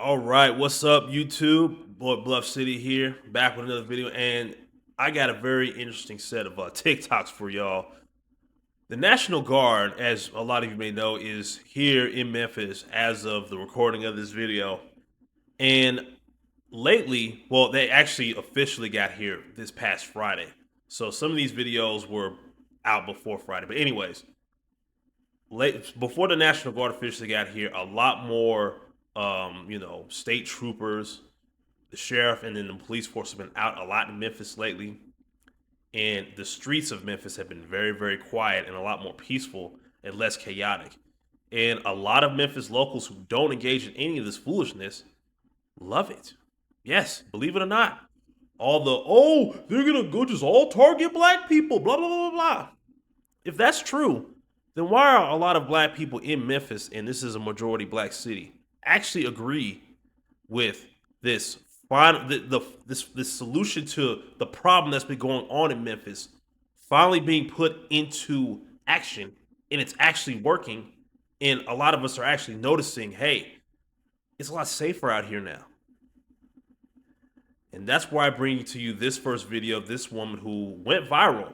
All right, what's up, YouTube? Boy Bluff City here, back with another video, and I got a very interesting set of TikToks for y'all. The National Guard, as a lot of you may know, is here in Memphis as of the recording of this video. And lately, well, they actually officially got here this past Friday. So some of these videos were out before Friday. But anyways, late before the National Guard officially got here, a lot more state troopers, the sheriff, and then the police force have been out a lot in Memphis lately. And the streets of Memphis have been very, very quiet and a lot more peaceful and less chaotic. And a lot of Memphis locals who don't engage in any of this foolishness love it. Yes, believe it or not. All the, oh, they're gonna go just all target black people, blah, blah, blah, blah. If that's true, then why are a lot of black people in Memphis, and this is a majority black city, actually agree with this this solution to the problem that's been going on in Memphis finally being put into action, and it's actually working, and a lot of us are actually noticing, hey, it's a lot safer out here now. And that's why I bring to you this first video of this woman who went viral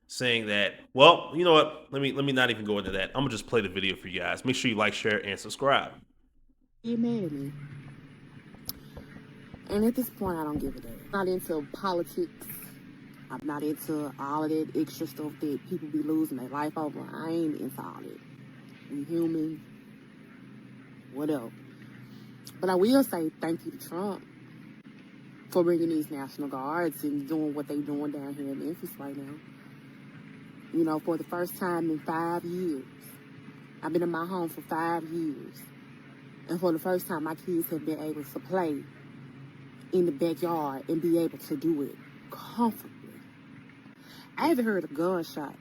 saying that, well, you know what? Let me not even go into that. I'm gonna just play the video for you guys. Make sure you like, share, and subscribe. You mad at me. And at this point, I don't give a damn. I'm not into politics. I'm not into all of that extra stuff that people be losing their life over. I ain't into all that. We human, whatever. But I will say thank you to Trump for bringing these National Guards and doing what they doing down here in Memphis right now. You know, for the first time in 5 years. I've been in my home for 5 years. And for the first time, my kids have been able to play in the backyard and be able to do it comfortably. I haven't heard a gunshot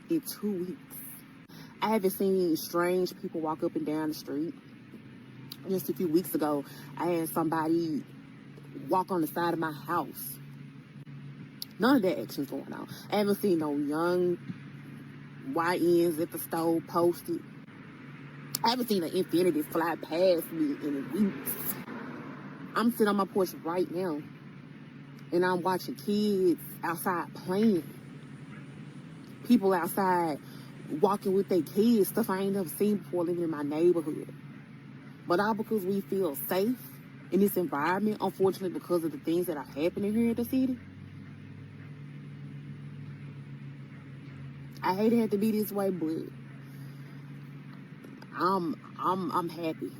in 2 weeks. I haven't seen strange people walk up and down the street. Just a few weeks ago, I had somebody walk on the side of my house. None of that action's going on. I haven't seen no young YNs at the store posted. I haven't seen an infinity fly past me in weeks. I'm sitting on my porch right now, and I'm watching kids outside playing. People outside walking with their kids, stuff I ain't never seen before living in my neighborhood. But all because we feel safe in this environment, unfortunately, because of the things that are happening here in the city. I hate it had to be this way, but I'm happy.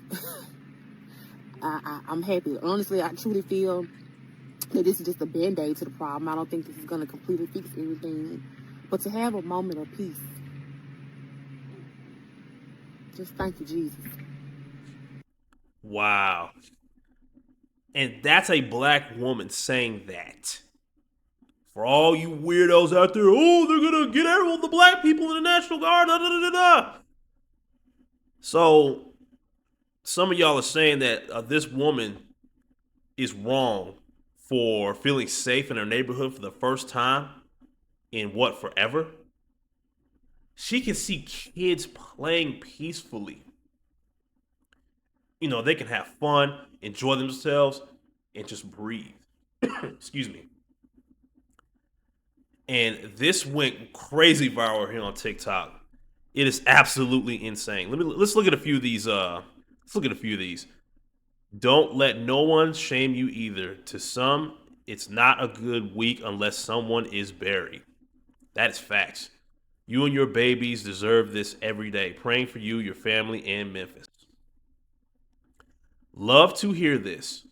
I'm happy. Honestly, I truly feel that this is just a band-aid to the problem. I don't think this is going to completely fix everything. But to have a moment of peace, just thank you, Jesus. Wow. And that's a black woman saying that. For all you weirdos out there, oh, they're gonna get all the black people in the National Guard, da da da da da. So, some of y'all are saying that this woman is wrong for feeling safe in her neighborhood for the first time in what, forever? She can see kids playing peacefully. You know, they can have fun, enjoy themselves, and just breathe. Excuse me. And this went crazy viral here on TikTok. It is absolutely insane. Let's look at a few of these. Let's look at a few of these. Don't let no one shame you either. To some, it's not a good week unless someone is buried. That's facts. You and your babies deserve this every day. Praying for you, your family, and Memphis. Love to hear this.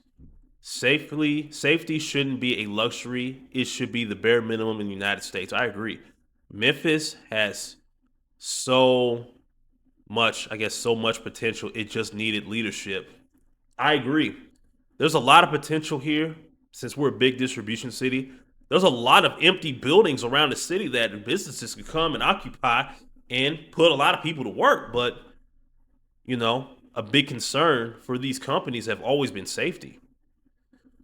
Safety shouldn't be a luxury. It should be the bare minimum in the United States. I agree. Memphis has so much, so much potential. It just needed leadership. I agree. There's a lot of potential here since we're a big distribution city. There's a lot of empty buildings around the city that businesses could come and occupy and put a lot of people to work. But, a big concern for these companies have always been safety.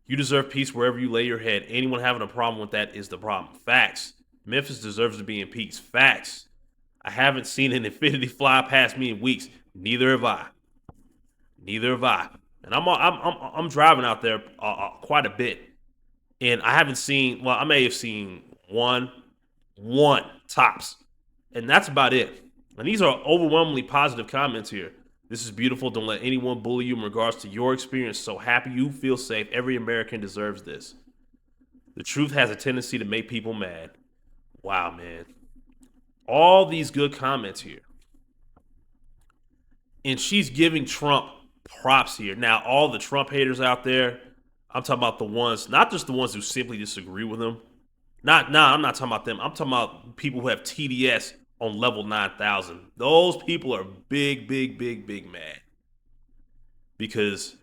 You deserve peace wherever you lay your head. Anyone having a problem with that is the problem. Facts. Memphis deserves to be in peace. Facts. I haven't seen an infinity fly past me in weeks. Neither have I. Neither have I. And I'm driving out there quite a bit, and I haven't seen. Well, I may have seen one tops, and that's about it. And these are overwhelmingly positive comments here. This is beautiful. Don't let anyone bully you in regards to your experience. So happy you feel safe. Every American deserves this. The truth has a tendency to make people mad. Wow, man. All these good comments here. And she's giving Trump props here. Now, all the Trump haters out there, I'm talking about the ones, not just the ones who simply disagree with him. I'm not talking about them. I'm talking about people who have TDS on level 9,000. Those people are big mad. Because,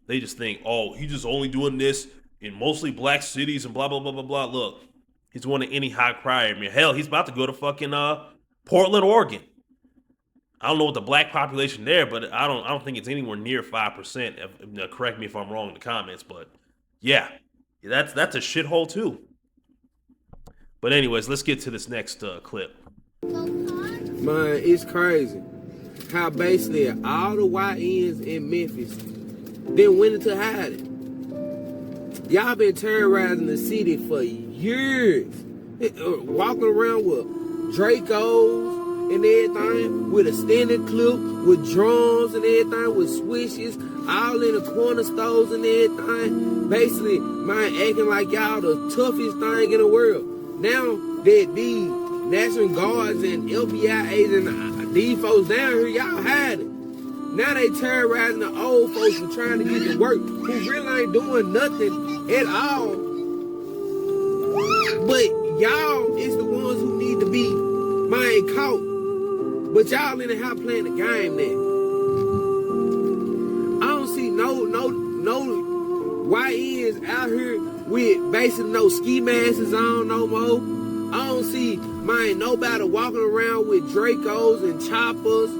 they just think, oh, he's just only doing this in mostly black cities and blah, blah, blah, blah, blah. Look, he's going to any high crime. I mean, hell, he's about to go to fucking Portland, Oregon. I don't know what the black population there, but I don't think it's anywhere near 5%. Correct me if I'm wrong in the comments, but yeah, that's a shithole too. But anyways, let's get to this next clip. Man, it's crazy how basically all the YNs in Memphis then went into hiding. Y'all been terrorizing the city for years, walking around with Dracos and everything, with a standing clip, with drums and everything, with swishes, all in the corner stores and everything. Basically, man, acting like y'all the toughest thing in the world. Now that these National Guards and FBI agents and these folks down here, y'all hiding. Now they terrorizing the old folks for trying to get to work, who really ain't doing nothing at all. But y'all is the ones who need to be, man, caught. But y'all in the house playing the game now. I don't see no YNs out here with basically no ski masks on no more. I don't see, man, nobody walking around with Dracos and choppers.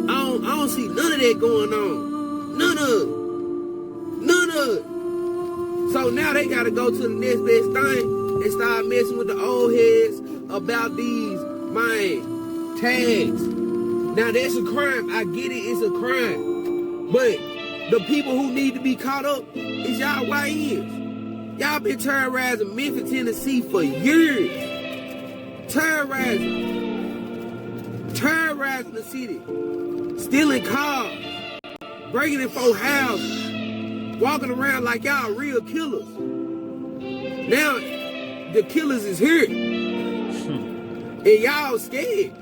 I don't see none of that going on. None of it. So now they gotta go to the next best thing and start messing with the old heads about these, man, tags. Now that's a crime. I get it, it's a crime. But the people who need to be caught up is y'all YNs. Y'all been terrorizing Memphis, Tennessee for years. Terrorizing the city. Stealing cars. Breaking in folk houses. Walking around like y'all real killers. Now, the killers is here. And y'all scared.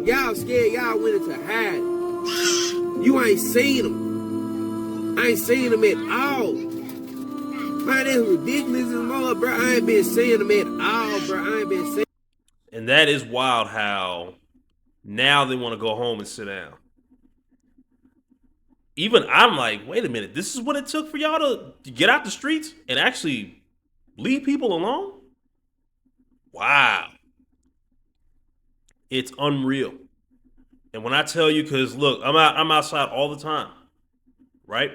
Y'all scared, y'all went into hiding. You ain't seen them. I ain't seen them at all. Man, that's ridiculous as more, bro. I ain't been seeing them at all, bro. I ain't been seeing. And that is wild how now they want to go home and sit down. Even I'm like, wait a minute, this is what it took for y'all to get out the streets and actually leave people alone? Wow. It's unreal. And when I tell you, because look, I'm outside all the time, right?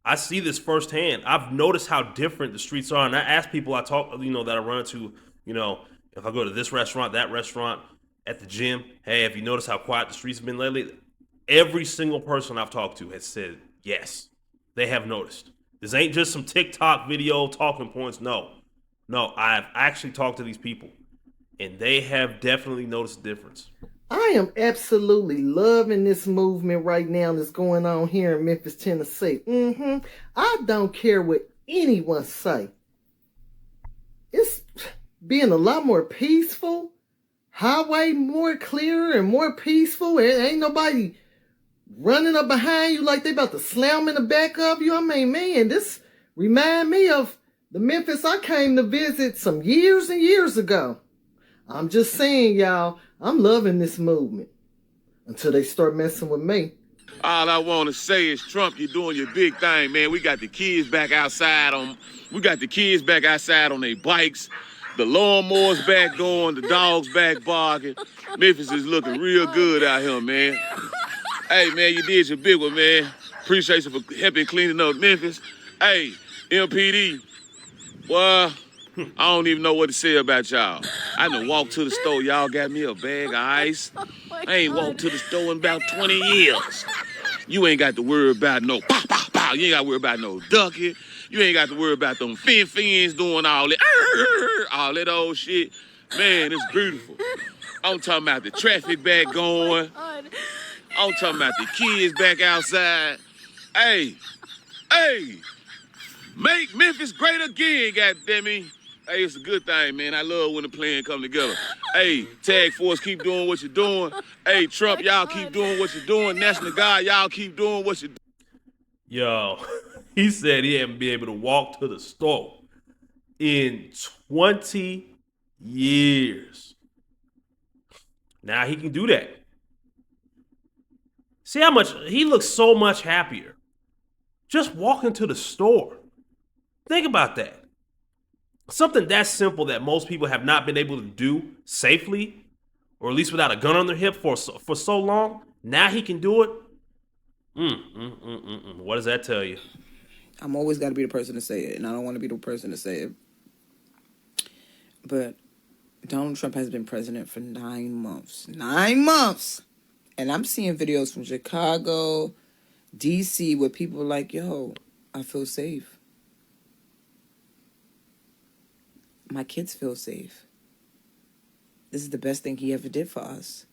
I see this firsthand. I've noticed how different the streets are. And I ask people I talk, that I run into, if I go to this restaurant, that restaurant, at the gym, hey, have you noticed how quiet the streets have been lately? Every single person I've talked to has said, yes, they have noticed. This ain't just some TikTok video talking points. No, I've actually talked to these people, and they have definitely noticed a difference. I am absolutely loving this movement right now that's going on here in Memphis, Tennessee. I don't care what anyone say. It's being a lot more peaceful. Highway more clearer and more peaceful. And ain't nobody running up behind you like they about to slam in the back of you. I mean, man, this remind me of the Memphis I came to visit some years and years ago. I'm just saying, y'all, I'm loving this movement until they start messing with me. All I want to say is, Trump, you're doing your big thing, man. We got the kids back outside on their bikes. The lawnmower's back going, the dog's back barking. Memphis is looking real good out here, man. Hey, man, you did your big one, man. Appreciate you for helping cleaning up Memphis. Hey, MPD, well, I don't even know what to say about y'all. I done walked to the store, y'all got me a bag of ice. I ain't walked to the store in about 20 years. You ain't got to worry about no pow, pow, pow. You ain't got to worry about no ducking. You ain't got to worry about them fins doing all that old shit. Man, it's beautiful. I'm talking about the traffic back going. I'm talking about the kids back outside. Hey, make Memphis great again, goddammit. Hey, it's a good thing, man. I love when the plan come together. Hey, Tag Force, keep doing what you're doing. Hey, Trump, y'all keep doing what you're doing. National Guard, y'all keep doing what you're doing. Yo, he said he hadn't been able to walk to the store in 20 years. Now he can do that. See how much he looks so much happier just walking to the store. Think about that. Something that simple that most people have not been able to do safely, or at least without a gun on their hip for so long. Now he can do it. What does that tell you? I'm always got to be the person to say it, and I don't want to be the person to say it. But Donald Trump has been president for 9 months. 9 months! And I'm seeing videos from Chicago, D.C., where people are like, yo, I feel safe. My kids feel safe. This is the best thing he ever did for us.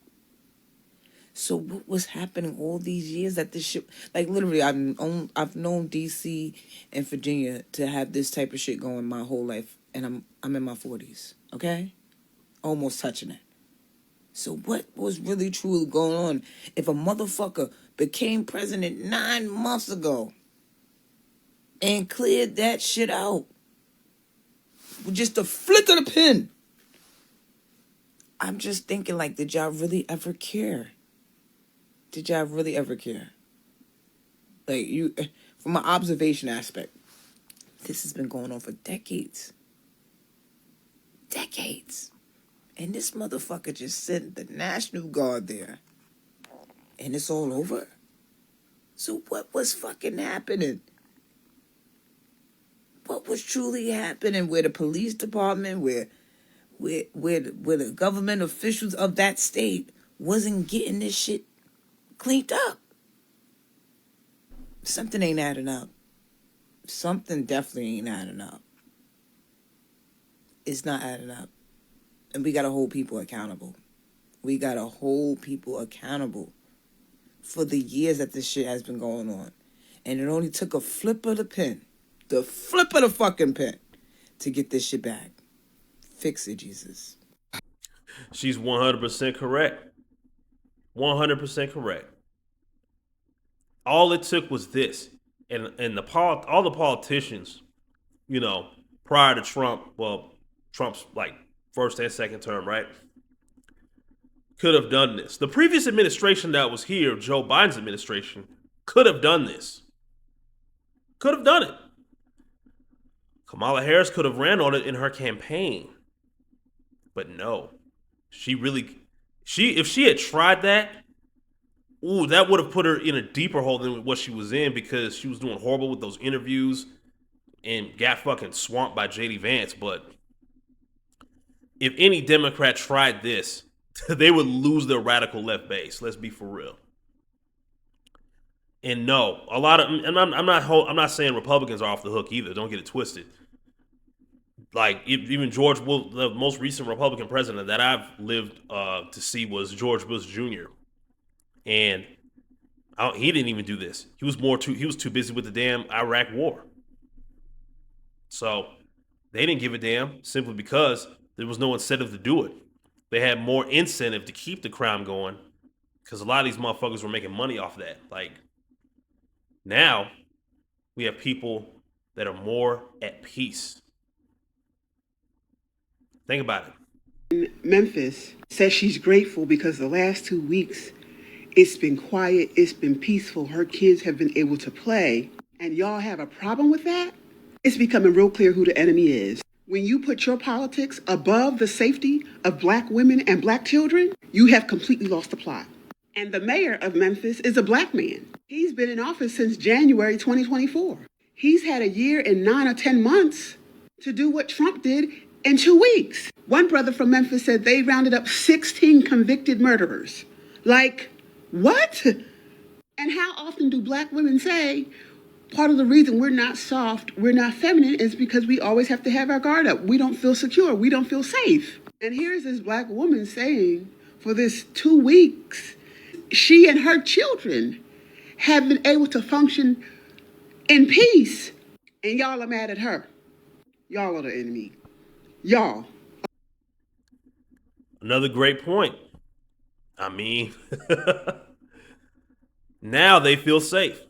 So what was happening all these years that this shit, like literally I've known DC and Virginia to have this type of shit going my whole life, and I'm in my 40s, okay? Almost touching it. So what was really truly going on if a motherfucker became president 9 months ago and cleared that shit out with just a flick of the pen? I'm just thinking, like, did y'all really ever care? Did y'all really ever care? Like, you, from an observation aspect, this has been going on for decades. Decades. And this motherfucker just sent the National Guard there. And it's all over? So what was fucking happening? What was truly happening where the police department, where the government officials of that state wasn't getting this shit cleaned up? Something ain't adding up. Something definitely ain't adding up. It's not adding up. And we got to hold people accountable. We got to hold people accountable for the years that this shit has been going on. And it only took a flip of the pen, the flip of the fucking pen, to get this shit back. Fix it, Jesus. She's 100% correct. 100% correct. All it took was this. And all the politicians, you know, prior to Trump, well, Trump's like first and second term, right? Could have done this. The previous administration that was here, Joe Biden's administration, could have done this. Could have done it. Kamala Harris could have ran on it in her campaign. But no. If she had tried that, that would have put her in a deeper hole than what she was in, because she was doing horrible with those interviews and got fucking swamped by J.D. Vance. But if any Democrat tried this, they would lose their radical left base. Let's be for real. And no, I'm not saying Republicans are off the hook either. Don't get it twisted. Like, even the most recent Republican president that I've lived to see was George Bush Jr. And he didn't even do this. He was too busy with the damn Iraq war. So they didn't give a damn, simply because there was no incentive to do it. They had more incentive to keep the crime going, because a lot of these motherfuckers were making money off that. Like, now we have people that are more at peace. Think about it. Memphis says she's grateful because the last 2 weeks it's been quiet, it's been peaceful. Her kids have been able to play. And y'all have a problem with that? It's becoming real clear who the enemy is. When you put your politics above the safety of black women and black children, you have completely lost the plot. And the mayor of Memphis is a black man. He's been in office since January 2024. He's had a year and 9 or 10 months to do what Trump did in 2 weeks. One brother from Memphis said they rounded up 16 convicted murderers. Like, what? And how often do black women say, part of the reason we're not soft, we're not feminine, is because we always have to have our guard up. We don't feel secure. We don't feel safe. And here's this black woman saying, for this 2 weeks, she and her children have been able to function in peace. And y'all are mad at her. Y'all are the enemy. Y'all. Another great point. I mean, now they feel safe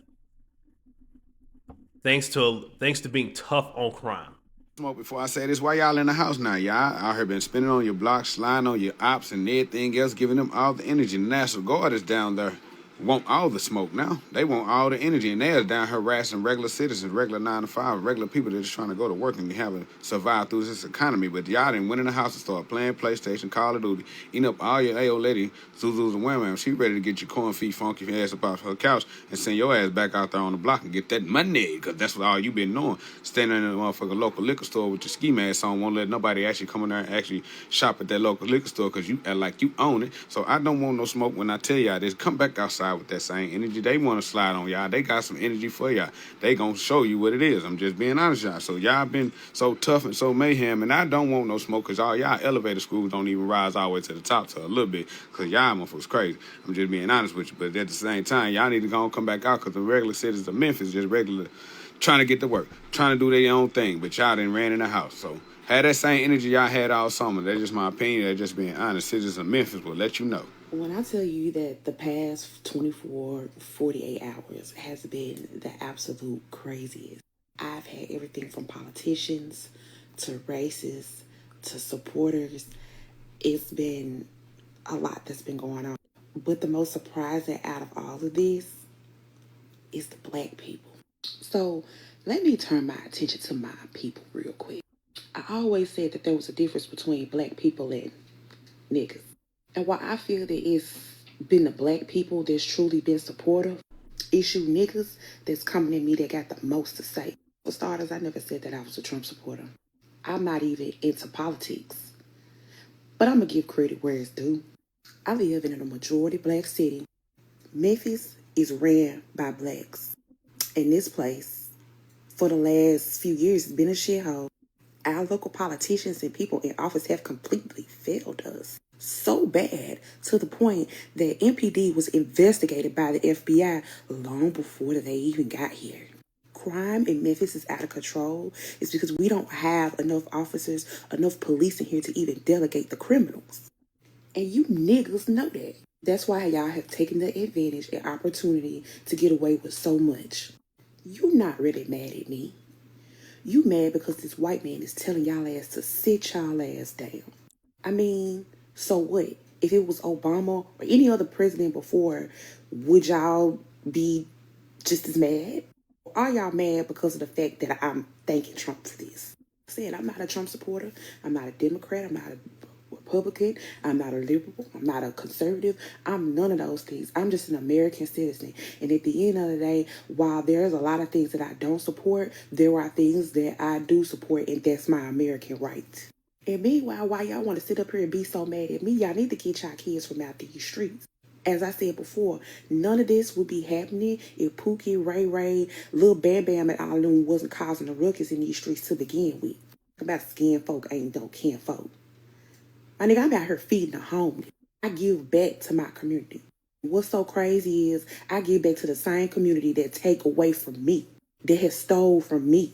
thanks to being tough on crime. Smoke before I say this. Why y'all in the house now? Y'all out here been spinning on your block, sliding on your ops and everything else, giving them all the energy. The National Guard is down there. Want all the smoke now. They want all the energy, and they're down harassing regular citizens, regular 9 to 5, regular people that are just trying to go to work and survive through this economy. But y'all didn't went in the house and start playing PlayStation, Call of Duty, eating up all your old lady, Zuzu's and Wham Wham. She ready to get your corn feet funky ass up off her couch and send your ass back out there on the block and get that money, because that's what all you been doing. Standing in a motherfucking local liquor store with your ski mask on, won't let nobody actually come in there and actually shop at that local liquor store because you act like you own it. So I don't want no smoke when I tell y'all this. Come back outside with that same energy. They want to slide on y'all. They got some energy for y'all. They gonna show you what it is. I'm just being honest, y'all. So y'all been so tough and so mayhem, and I don't want no smoke because all y'all elevator schools don't even rise all the way to the top to a little bit because y'all motherfuckers crazy. I'm just being honest with you. But at the same time, y'all need to go and come back out because the regular citizens of Memphis just regular trying to get to work, trying to do their own thing, but y'all done ran in the house. So had that same energy y'all had all summer. That's just my opinion. That's just being honest. Citizens of Memphis will let you know. When I tell you that the past 24, 48 hours has been the absolute craziest, I've had everything from politicians to racists to supporters. It's been a lot that's been going on. But the most surprising out of all of this is the black people. So let me turn my attention to my people real quick. I always said that there was a difference between black people and niggas. And while I feel that it's been the black people that's truly been supportive, it's you niggas that's coming at me that got the most to say. For starters, I never said that I was a Trump supporter. I'm not even into politics. But I'm going to give credit where it's due. I live in a majority black city. Memphis is ran by blacks. And this place, for the last few years, has been a shithole. Our local politicians and people in office have completely failed us. So bad to the point that MPD was investigated by the FBI long before they even got here. Crime in Memphis is out of control. It's because we don't have enough officers, enough police in here to even delegate the criminals. And you niggas know that. That's why y'all have taken the advantage and opportunity to get away with so much. You not really mad at me. You mad because this white man is telling y'all ass to sit y'all ass down. I mean, so what? If it was Obama or any other president before, would y'all be just as mad? Or are y'all mad because of the fact that I'm thanking Trump for this? I said, I'm not a Trump supporter. I'm not a Democrat. I'm not a Republican. I'm not a liberal. I'm not a conservative. I'm none of those things. I'm just an American citizen. And at the end of the day, while there's a lot of things that I don't support, there are things that I do support, and that's my American right. And meanwhile, while y'all want to sit up here and be so mad at me, y'all need to get y'all kids from out these streets. As I said before, none of this would be happening if Pookie, Ray Ray, Lil Bam Bam, and all of them wasn't causing the ruckus in these streets to begin with. About skin folk ain't no kin folk. My nigga, I'm out here feeding the homeless. I give back to my community. What's so crazy is I give back to the same community that take away from me, that has stole from me,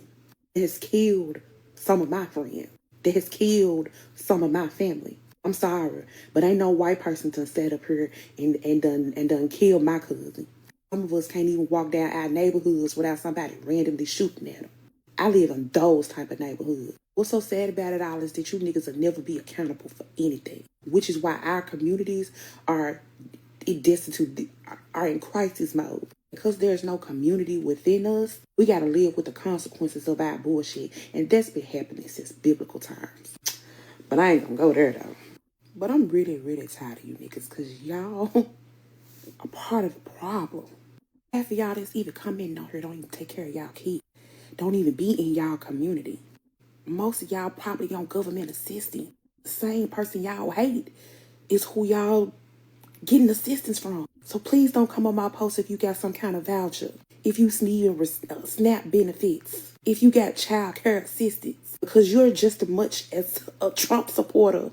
that has killed some of my friends, that has killed some of my family. I'm sorry, but ain't no white person to set up here and done kill my cousin. Some of us can't even walk down our neighborhoods without somebody randomly shooting at them. I live in those type of neighborhoods. What's so sad about it all is that you niggas will never be accountable for anything, which is why our communities are destitute, are in crisis mode. Because there's no community within us, we got to live with the consequences of our bullshit, and that's been happening since biblical times. But I ain't gonna go there though. But I'm really, really tired of you niggas because y'all are part of the problem. Half of y'all that's even come in on here don't even take care of y'all kids. Don't even be in y'all community. Most of y'all probably on government assistance. The same person y'all hate is who y'all getting assistance from. So please don't come on my post if you got some kind of voucher, if you need SNAP benefits, if you got child care assistance, because you're just as much as a Trump supporter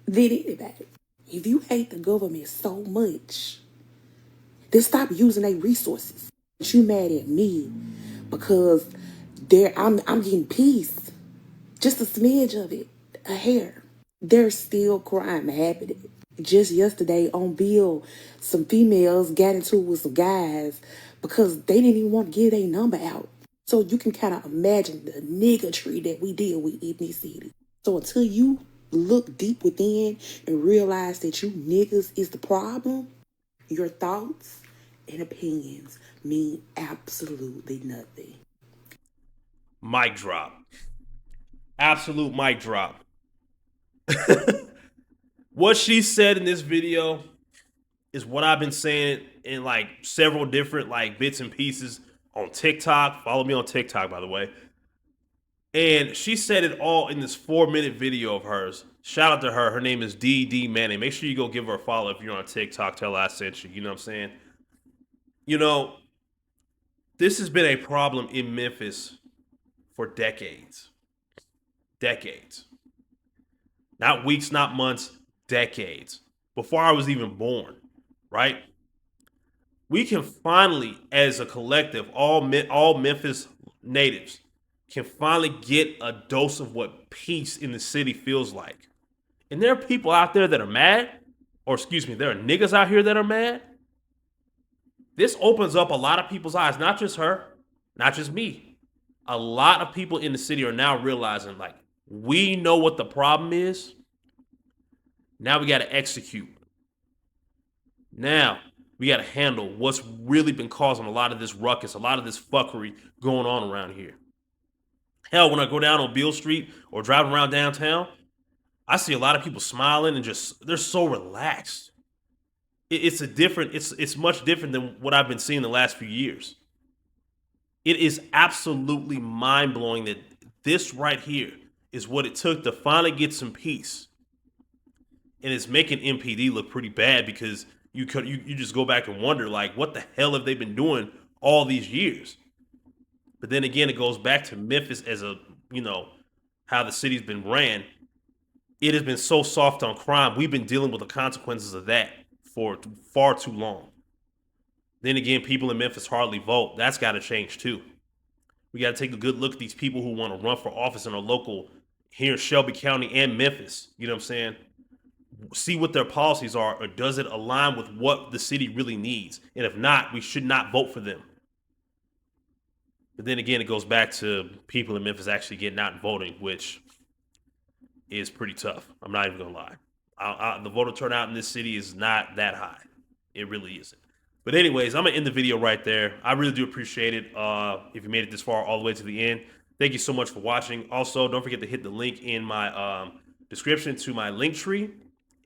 than anybody. If you hate the government so much, then stop using their resources. But you mad at me because I'm getting peace, just a smidge of it, a hair. There's still crime happening. Just yesterday on Bill, some females got into it with some guys because they didn't even want to give their number out. So you can kind of imagine the niggatry that we deal with in this city. So until you look deep within and realize that you niggas is the problem, your thoughts and opinions mean absolutely nothing. Mic drop. Absolute mic drop. What she said in this video is what I've been saying in like several different like bits and pieces on TikTok. Follow me on TikTok, by the way. And she said it all in this 4-minute video of hers. Shout out to her. Her name is DD Manning. Make sure you go give her a follow if you're on TikTok. Tell her I sent you. You know what I'm saying? You know, this has been a problem in Memphis for decades. Decades. Not weeks, not months, decades. Before I was even born, right? We can finally, as a collective, all Memphis natives, can finally get a dose of what peace in the city feels like. And there are people out there that are mad, or excuse me, there are niggas out here that are mad. This opens up a lot of people's eyes, not just her, not just me. A lot of people in the city are now realizing, like, we know what the problem is. Now we got to execute. Now we got to handle what's really been causing a lot of this ruckus, a lot of this fuckery going on around here. Hell, when I go down on Beale Street or driving around downtown, I see a lot of people smiling and just, they're so relaxed. It's much different than what I've been seeing the last few years. It is absolutely mind blowing that this right here is what it took to finally get some peace. And it's making MPD look pretty bad because you just go back and wonder, like, what the hell have they been doing all these years? But then again, it goes back to Memphis as a, how the city's been ran. It has been so soft on crime. We've been dealing with the consequences of that for far too long. Then again, people in Memphis hardly vote. That's got to change too. We got to take a good look at these people who want to run for office in our local, here in Shelby County and Memphis. You know what I'm saying? See what their policies are, or does it align with what the city really needs? And if not, we should not vote for them. But then again, it goes back to people in Memphis actually getting out and voting, which is pretty tough. I'm not even going to lie. The voter turnout in this city is not that high. It really isn't. But anyways, I'm going to end the video right there. I really do appreciate it if you made it this far all the way to the end. Thank you so much for watching. Also, don't forget to hit the link in my description to my link tree.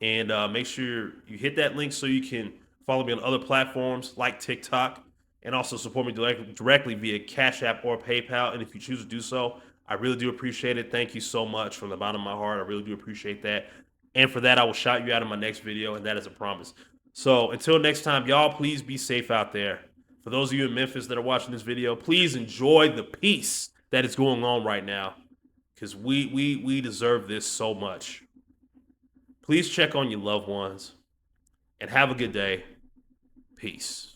And make sure you hit that link so you can follow me on other platforms like TikTok, and also support me directly via Cash App or PayPal. And if you choose to do so, I really do appreciate it. Thank you so much from the bottom of my heart. I really do appreciate that. And for that, I will shout you out in my next video, and that is a promise. So until next time, y'all, please be safe out there. For those of you in Memphis that are watching this video, please enjoy the peace that is going on right now, because we deserve this so much. Please check on your loved ones and have a good day. Peace.